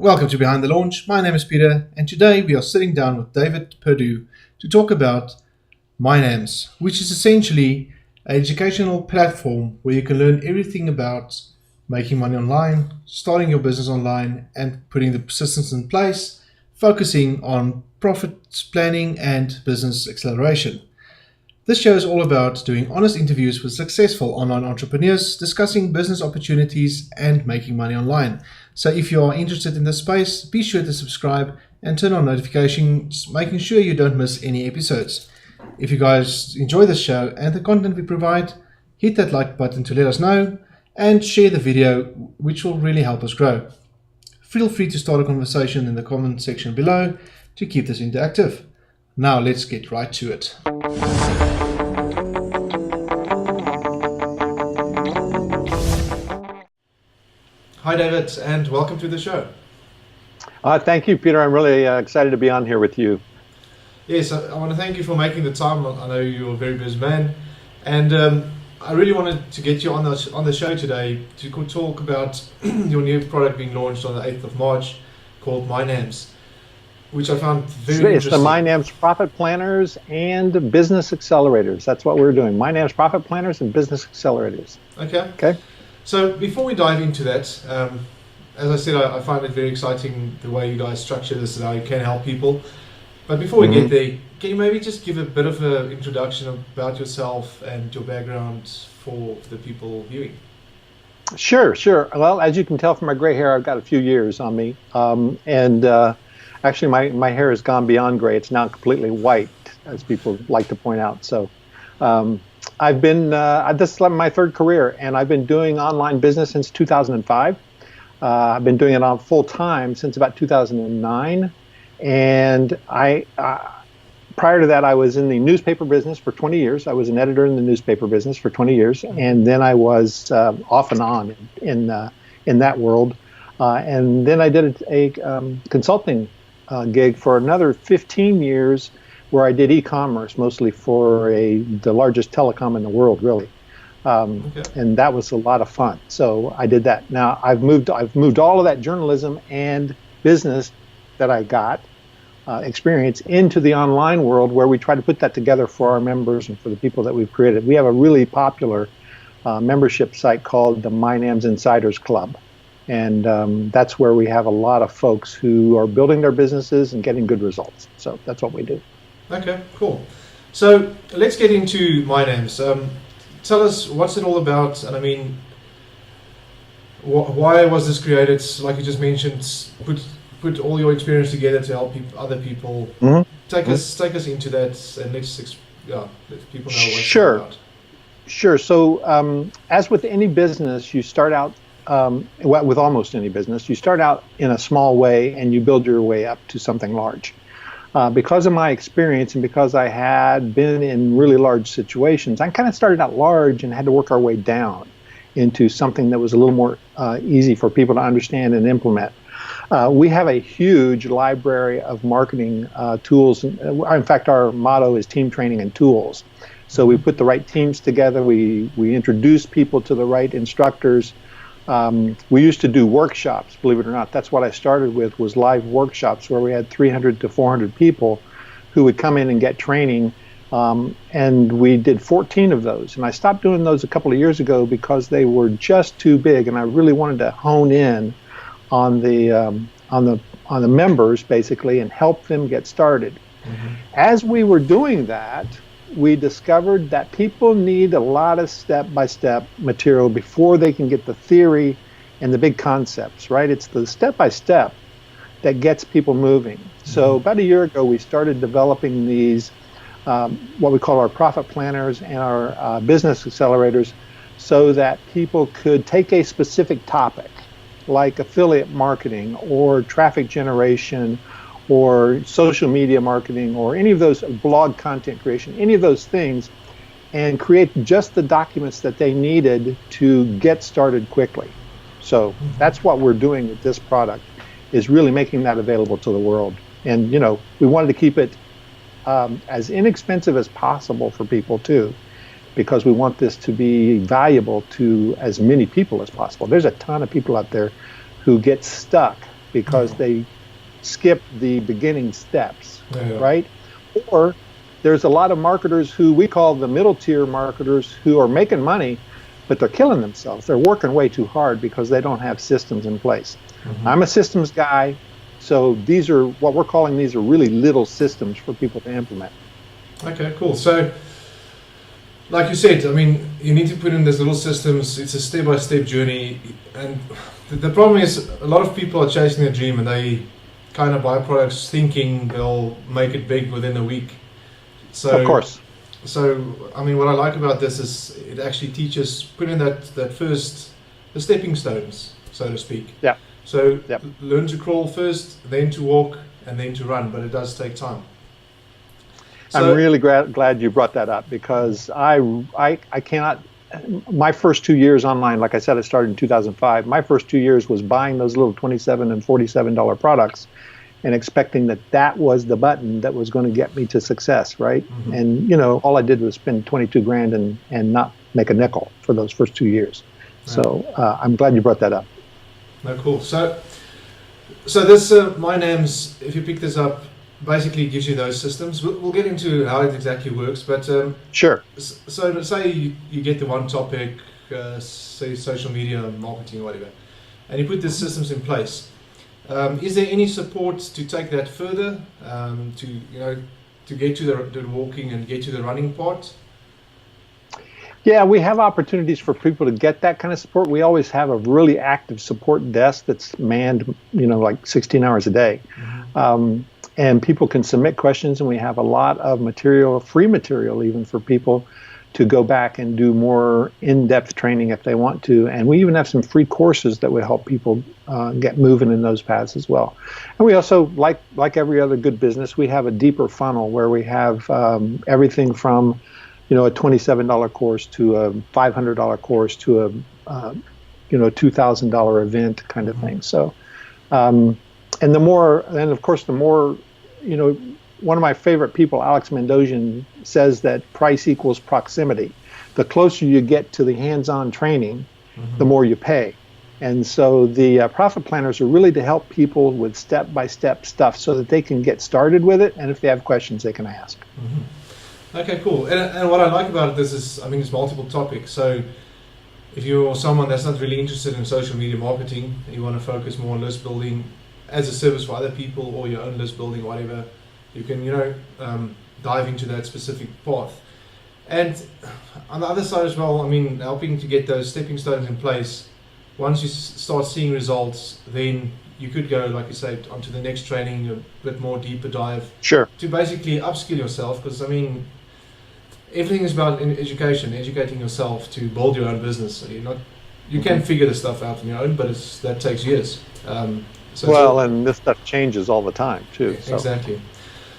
Welcome to Behind the Launch. My name is Peter, and today we are sitting down with David Perdew to talk about MyNAMS, which is essentially an educational platform where you can learn everything about making money online, starting your business online, and putting the systems in place, focusing on profit planning and business acceleration. This show is all about doing honest interviews with successful online entrepreneurs, discussing business opportunities and making money online. So if you are interested in this space, be sure to subscribe and turn on notifications, making sure you don't miss any episodes. If you guys enjoy this show and the content we provide, hit that like button to let us know and share the video, which will really help us grow. Feel free to start a conversation in the comment section below to keep this interactive. Now let's get right to it. Hi David, and welcome to the show. Thank you, Peter. I'm really excited to be on here with you. Yes, I want to thank you for making the time. I know you're a very busy man, and I really wanted to get you on the show today to talk about your new product being launched on the 8th of March called MyNAMS, which I found very interesting. It's the MyNAMS Profit Planners and Business Accelerators. That's what we're doing. MyNAMS Profit Planners and Business Accelerators. Okay. So before we dive into that, as I said, I find it very exciting the way you guys structure this and how you can help people. But before we get there, can you maybe just give a bit of an introduction about yourself and your background for the people viewing? Sure. Well, as you can tell from my gray hair, I've got a few years on me. Actually, my hair has gone beyond gray. It's now completely white, as people like to point out. So I've been, this is my third career, and I've been doing online business since 2005. I've been doing it on full time since about 2009. And prior to that, I was in the newspaper business for 20 years. I was an editor in the newspaper business for 20 years. And then I was off and on in that world. And then I did a consulting gig for another 15 years where I did e-commerce, mostly for the largest telecom in the world, really. And that was a lot of fun. So I did that. Now I've moved all of that journalism and business that I got experience into the online world, where we try to put that together for our members and for the people that we've created. We have a really popular membership site called the MyNAMS Insiders Club. And that's where we have a lot of folks who are building their businesses and getting good results. So that's what we do. Okay, cool. So let's get into MyNAMS. Tell us, what's it all about? And I mean, why was this created? Like you just mentioned, put all your experience together to help other people. Take us into that, and let people know what it's all about. Sure. So as with any business, you start out, with almost any business, you start out in a small way and you build your way up to something large. Because of my experience and because I had been in really large situations, I kind of started out large and had to work our way down into something that was a little more easy for people to understand and implement. We have a huge library of marketing tools. In fact, our motto is team training and tools. So we put the right teams together. We introduce people to the right instructors. We used to do workshops, believe it or not. That's what I started with, was live workshops where we had 300 to 400 people who would come in and get training. And we did 14 of those. And I stopped doing those a couple of years ago because they were just too big. And I really wanted to hone in on the members, basically, and help them get started. As we were doing that, we discovered that people need a lot of step-by-step material before they can get the theory and the big concepts, right? It's the step-by-step that gets people moving. So about a year ago, we started developing these, what we call our profit planners and our business accelerators, so that people could take a specific topic, like affiliate marketing or traffic generation or social media marketing or any of those, blog content creation, any of those things, and create just the documents that they needed to get started quickly. So that's what we're doing with this product, is really making that available to the world. And we wanted to keep it as inexpensive as possible for people too, because we want this to be valuable to as many people as possible. There's a ton of people out there who get stuck because they skip the beginning steps, Yeah. right? Or there's a lot of marketers who we call the middle tier marketers who are making money, but they're killing themselves. They're working way too hard because they don't have systems in place. I'm a systems guy, so these are what we're calling, these are really little systems for people to implement. Okay, cool. So, like you said, I mean, you need to put in these little systems. It's a step-by-step journey, and the problem is a lot of people are chasing a dream and they kind of buy products thinking they'll make it big within a week. So, of course. So, I mean, what I like about this is it actually teaches, put in the stepping stones, so to speak. Yeah. So, learn to crawl first, then to walk, and then to run, but it does take time. So, I'm really glad you brought that up, because I cannot, my first 2 years online, like I said, I started in 2005. My first 2 years was buying those little $27 and $47 products and expecting that was the button that was going to get me to success, right? And, you know, all I did was spend 22 grand and not make a nickel for those first 2 years. So I'm glad you brought that up. No, cool. So this MyNAMS, if you pick this up, basically gives you those systems. We'll get into how it exactly works, but sure. So say you get the one topic, say social media marketing or whatever, and you put the systems in place. Is there any support to take that further, to get to the walking and get to the running part? Yeah, we have opportunities for people to get that kind of support. We always have a really active support desk that's manned, you know, like 16 hours a day. And people can submit questions, and we have a lot of material, free material even, for people to go back and do more in-depth training if they want to. And we even have some free courses that would help people get moving in those paths as well. And we also, like every other good business, we have a deeper funnel where we have everything from, you know, a $27 course to a $500 course to a $2,000 event kind of thing. So, and of course, the more, you know, one of my favorite people, Alex Mandossian, says that price equals proximity. The closer you get to the hands-on training, the more you pay. And so the profit planners are really to help people with step-by-step stuff so that they can get started with it, and if they have questions, they can ask. Okay, cool. And what I like about this is, I mean, it's multiple topics. So if you're someone that's not really interested in social media marketing, you want to focus more on list building as a service for other people, or your own list building, whatever, you can, you know, dive into that specific path. And on the other side as well, I mean, helping to get those stepping stones in place. Once you start seeing results, then you could go, like you say, onto the next training, a bit more deeper dive. Sure. To basically upskill yourself, because I mean, everything is about educating yourself to build your own business. So you can figure this stuff out on your own, but that takes years. And this stuff changes all the time too. So. Exactly.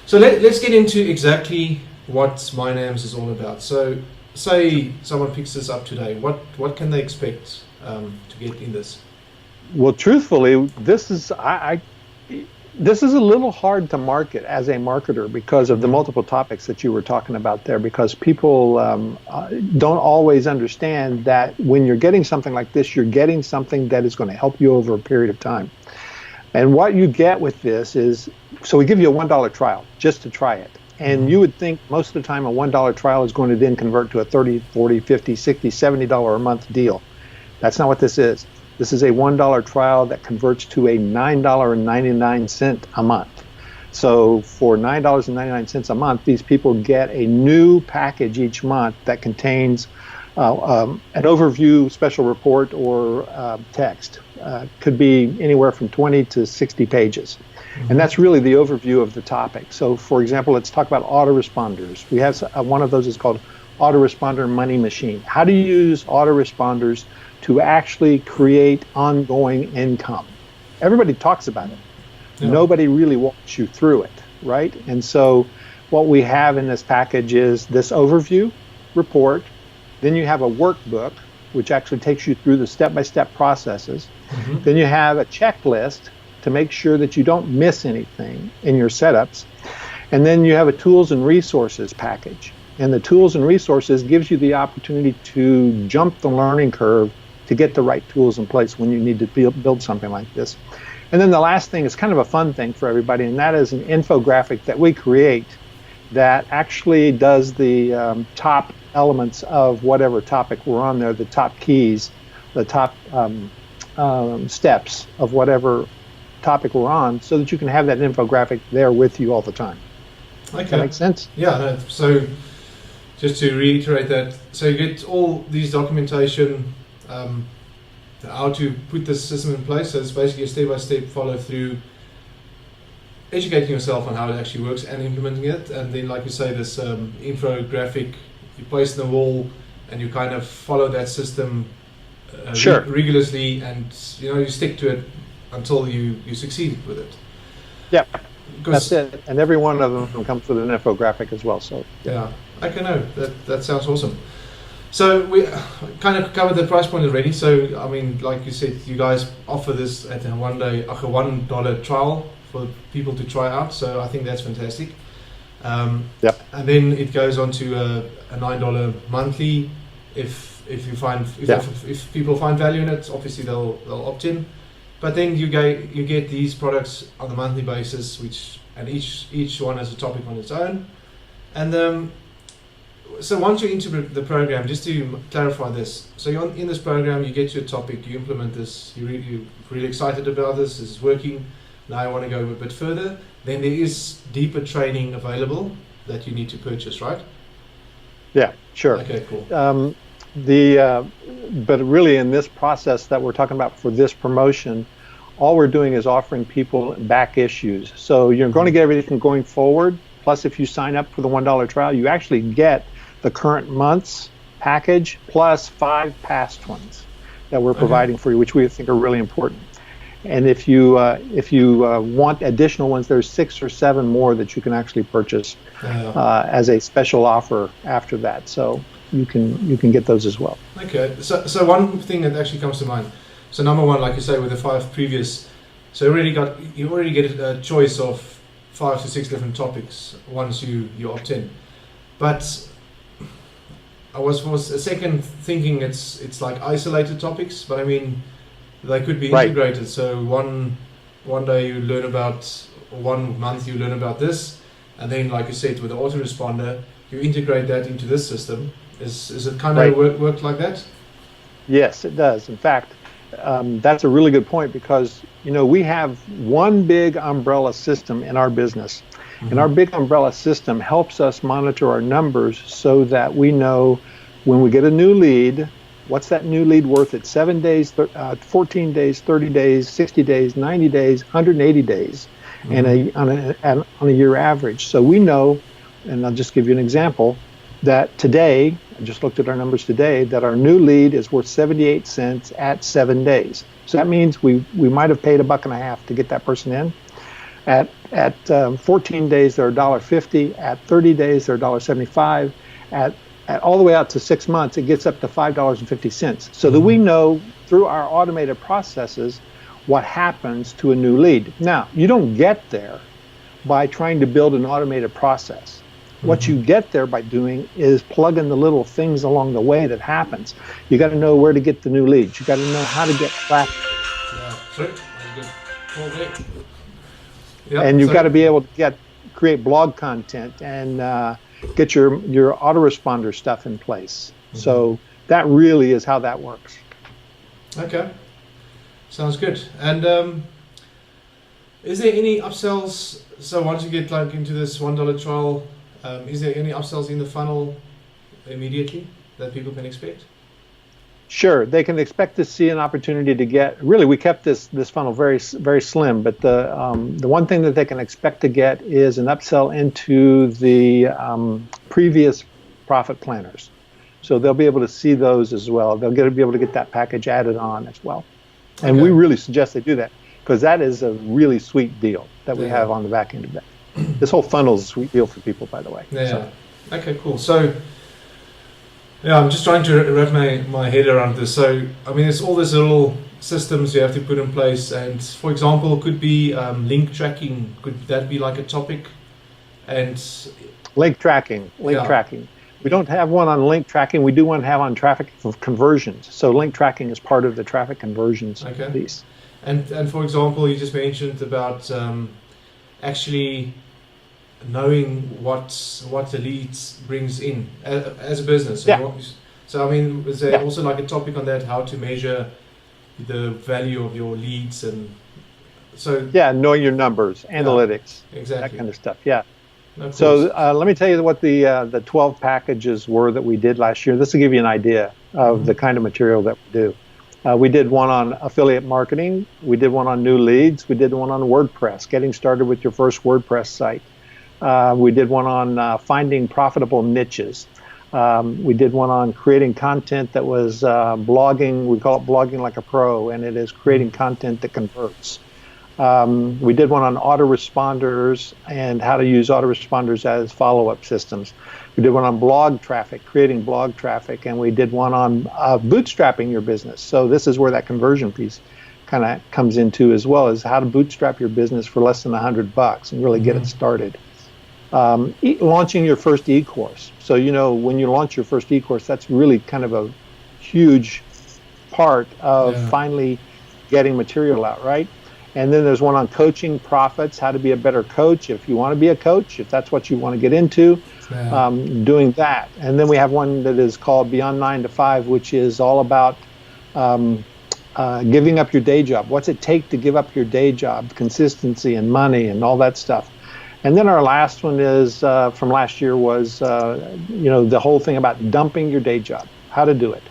So let's get into exactly what MyNAMS is all about. So say someone picks this up today, what can they expect to get in this? Well, truthfully, this is a little hard to market as a marketer because of the multiple topics that you were talking about there, because people don't always understand that when you're getting something like this, you're getting something that is going to help you over a period of time. And what you get with this is, so we give you a $1 trial just to try it. And you would think most of the time a $1 trial is going to then convert to a $30, $40, $50, $60, $70 a month deal. That's not what this is. This is a $1 trial that converts to a $9.99 a month. So for $9.99 a month, these people get a new package each month that contains an overview, special report, or text. Could be anywhere from 20 to 60 pages. And that's really the overview of the topic. So for example, let's talk about autoresponders. We have one of those is called Autoresponder Money Machine. How do you use autoresponders to actually create ongoing income? Everybody talks about it. Yeah. Nobody really walks you through it, right? And so what we have in this package is this overview report. Then you have a workbook, which actually takes you through the step-by-step processes. Then you have a checklist to make sure that you don't miss anything in your setups. And then you have a tools and resources package. And the tools and resources gives you the opportunity to jump the learning curve to get the right tools in place when you need to build something like this. And then the last thing is kind of a fun thing for everybody, and that is an infographic that we create that actually does the top elements of whatever topic we're on there, the top keys, the top steps of whatever topic we're on, so that you can have that infographic there with you all the time. Okay. Does that make sense? Yeah, no, so just to reiterate that, so you get all these documentation, how to put this system in place. So it's basically a step-by-step follow through, educating yourself on how it actually works and implementing it. And then, like you say, this infographic you place on the wall, and you kind of follow that system Sure. rigorously, and you stick to it until you succeed with it. Yeah, that's it. And every one of them comes with an infographic as well. So yeah, okay, no, that sounds awesome. So we kind of covered the price point already. So I mean, like you said, you guys offer this at a $1 trial for people to try out. So I think that's fantastic. Yep. And then it goes on to a $9 monthly. If people find value in it, obviously they'll opt in. But then you get these products on a monthly basis, and each one has a topic on its own. And so once you're into the program, just to clarify this, so you're in this program, you get your topic, you implement this, you're really excited about this is working. Now I want to go a bit further. Then there is deeper training available that you need to purchase, right? Yeah, sure. Okay, cool. But really, in this process that we're talking about for this promotion, all we're doing is offering people back issues. So you're going to get everything going forward. Plus, if you sign up for the $1 trial, you actually get the current month's package plus 5 past ones that we're providing for you, which we think are really important. And if you want additional ones, there's 6 or 7 more that you can actually purchase as a special offer after that. So you can get those as well. Okay, so one thing that actually comes to mind. So number one, like you say, with the 5 previous, so you already get a choice of 5 to 6 different topics once you opt in. But I was a second thinking it's like isolated topics, but I mean they could be integrated. Right. So one day you learn about, or 1 month you learn about this, and then like you said with the autoresponder, you integrate that into this system. Is it kind of work like that? Yes, it does. In fact, that's a really good point, because we have one big umbrella system in our business, and our big umbrella system helps us monitor our numbers so that we know when we get a new lead, what's that new lead worth at 7 days, 14 days, 30 days, 60 days, 90 days, 180 days, and on a year average. So we know, and I'll just give you an example, that today, I just looked at our numbers today, that our new lead is worth 78 cents at 7 days. So that means we might have paid $1.50 to get that person in. At 14 days, they're $1.50. At 30 days, they're $1.75. At all the way out to 6 months, it gets up to $5.50. So that we know through our automated processes what happens to a new lead. Now, you don't get there by trying to build an automated process. What you get there by doing is plugging the little things along the way that happens. You got to know where to get the new leads. You got to know how to get traffic. And you've got to be able to create blog content and get your autoresponder stuff in place. So that really is how that works. Okay, sounds good. And is there any upsells? So once you get into this $1 trial, is there any upsells in the funnel immediately that people can expect? Sure, they can expect to see an opportunity to get. Really, we kept this funnel very very slim, but the one thing that they can expect to get is an upsell into the previous profit planners. So they'll be able to see those as well. They'll be able to get that package added on as well. And we really suggest they do that, because that is a really sweet deal that we have on the back end of that. This whole funnel is a sweet deal for people, by the way. Yeah. So. Okay, cool. So, I'm just trying to wrap my head around this. So, I mean, it's all these little systems you have to put in place. And, for example, could be link tracking. Could that be like a topic? And link tracking. We don't have one on link tracking. We do one have on traffic conversions. So link tracking is part of the traffic conversions piece. And for example, you just mentioned about actually knowing what the leads brings in as a business. So, Yeah. so I mean, is there Yeah. also like a topic on that, how to measure the value of your leads? And so Yeah, knowing your numbers, analytics, that exactly. kind of stuff. Yeah. Of So course. let me tell you what the 12 packages were that we did last year. This will give you an idea of the kind of material that we do. We did one on affiliate marketing. We did one on new leads. We did one on WordPress, getting started with your first WordPress site. We did one on finding profitable niches. We did one on creating content that was blogging. We call it blogging like a pro, and it is creating content that converts. We did one on autoresponders and how to use autoresponders as follow-up systems. We did one on blog traffic, creating blog traffic, and we did one on bootstrapping your business. So this is where that conversion piece kind of comes into, as well as how to bootstrap your business for less than $100 and really get it started. Launching your first e-course. So, when you launch your first e-course, that's really kind of a huge part of finally getting material out, right? And then there's one on coaching profits, how to be a better coach if you want to be a coach, if that's what you want to get into, doing that. And then we have one that is called Beyond 9 to 5, which is all about giving up your day job. What's it take to give up your day job, consistency and money and all that stuff. And then our last one is from last year was, the whole thing about dumping your day job, how to do it,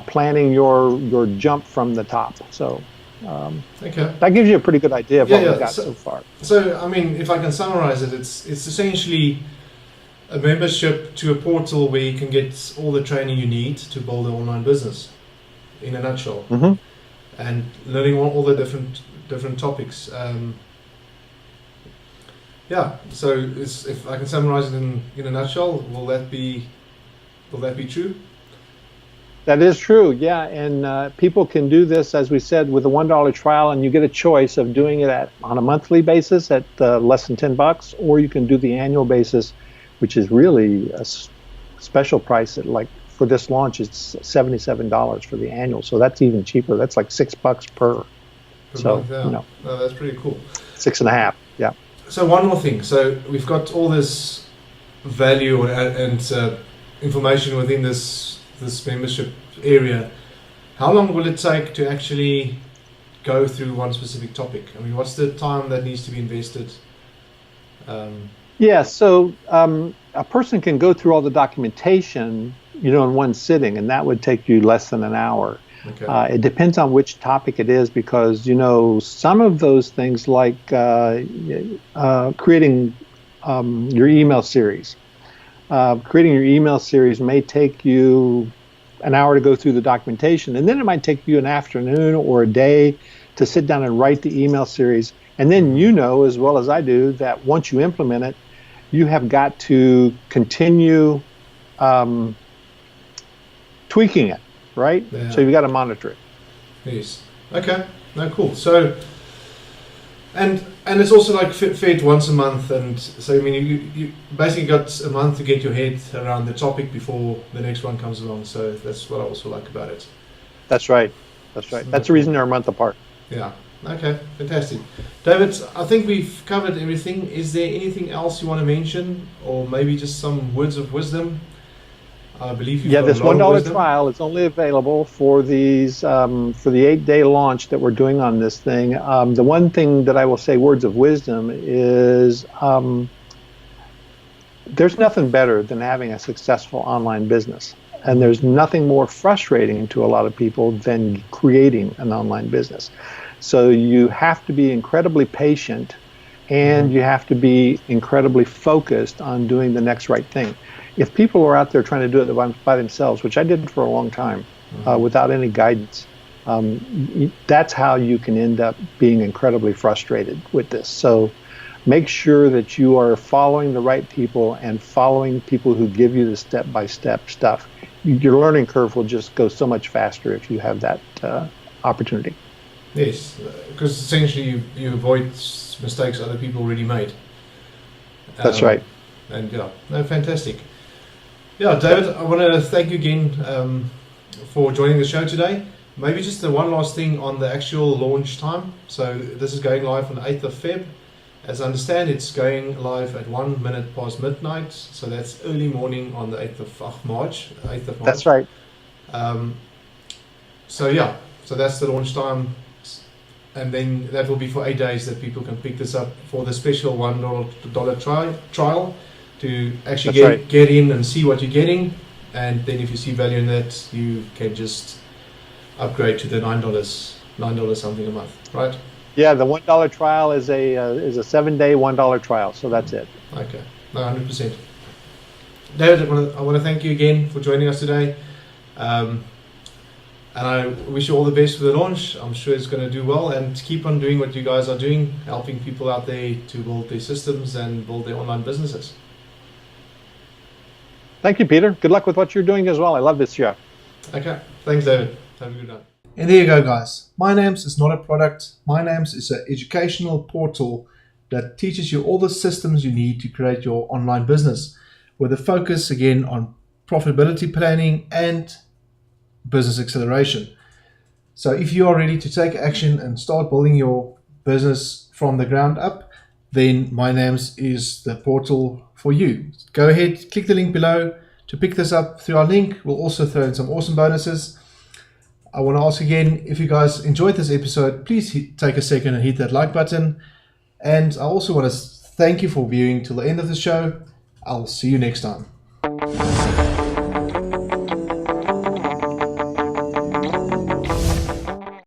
planning your jump from the top. So that gives you a pretty good idea of what we've got so far. So, I mean, if I can summarize it, it's essentially a membership to a portal where you can get all the training you need to build an online business, in a nutshell, and learning all the different topics. So if I can summarize it in a nutshell, will that be true? That is true, yeah. And people can do this, as we said, with a $1 trial, and you get a choice of doing it on a monthly basis at less than $10, or you can do the annual basis, which is really a special price at, like, for this launch, it's $77 for the annual. So that's even cheaper. That's like $6 per. So month, No, that's pretty cool. 6.5, yeah. So one more thing. So we've got all this value and information within this membership area. How long will it take to actually go through one specific topic? I mean, what's the time that needs to be invested? So a person can go through all the documentation, in one sitting, and that would take you less than an hour. Okay. It depends on which topic it is, because some of those things, like creating your email series. Creating your email series may take you an hour to go through the documentation, and then it might take you an afternoon or a day to sit down and write the email series. And then as well as I do, that once you implement it, you have got to continue tweaking it, right? Yeah. So you've got to monitor it. Yes. Okay. No, cool. So, and it's also like fed once a month, and so I mean you basically got a month to get your head around the topic before the next one comes along. So that's what I also like about it. That's right. That's right. That's the reason they're a month apart. Yeah. Okay. Fantastic. David, I think we've covered everything. Is there anything else you want to mention, or maybe just some words of wisdom? I believe you've got this $1 trial is only available for these for the 8-day launch that we're doing on this thing. The one thing that I will say, words of wisdom, is there's nothing better than having a successful online business, and there's nothing more frustrating to a lot of people than creating an online business. So you have to be incredibly patient, and you have to be incredibly focused on doing the next right thing. If people are out there trying to do it by themselves, which I did for a long time, without any guidance, that's how you can end up being incredibly frustrated with this. So make sure that you are following the right people and following people who give you the step-by-step stuff. Your learning curve will just go so much faster if you have that opportunity. Yes, because essentially you avoid mistakes other people already made. That's right. And fantastic. Yeah, David, I want to thank you again for joining the show today. Maybe just the one last thing on the actual launch time. So this is going live on the 8th of Feb. As I understand, it's going live at 1 minute past midnight. So that's early morning on the 8th of March. 8th of March. That's right. So yeah, so that's the launch time. And then that will be for 8 days that people can pick this up for the special $1 trial to actually get in and see what you're getting. And then if you see value in that, you can just upgrade to the $9 something a month, right? Yeah, the $1 trial is a 7-day $1 trial, so that's it. Okay, no, 100%. David, I want to thank you again for joining us today. And I wish you all the best for the launch. I'm sure it's going to do well, and keep on doing what you guys are doing, helping people out there to build their systems and build their online businesses. Thank you, Peter. Good luck with what you're doing as well. I love this show. Okay. Thanks, David. Have a good night. And there you go, guys. MyNAMS is not a product. MyNAMS is an educational portal that teaches you all the systems you need to create your online business, with a focus, again, on profitability planning and business acceleration. So if you are ready to take action and start building your business from the ground up, then MyNAMS is the portal for you. Go ahead, click the link below to pick this up through our link. We'll also throw in some awesome bonuses. I want to ask again, if you guys enjoyed this episode, please take a second and hit that like button. And I also want to thank you for viewing till the end of the show. I'll see you next time.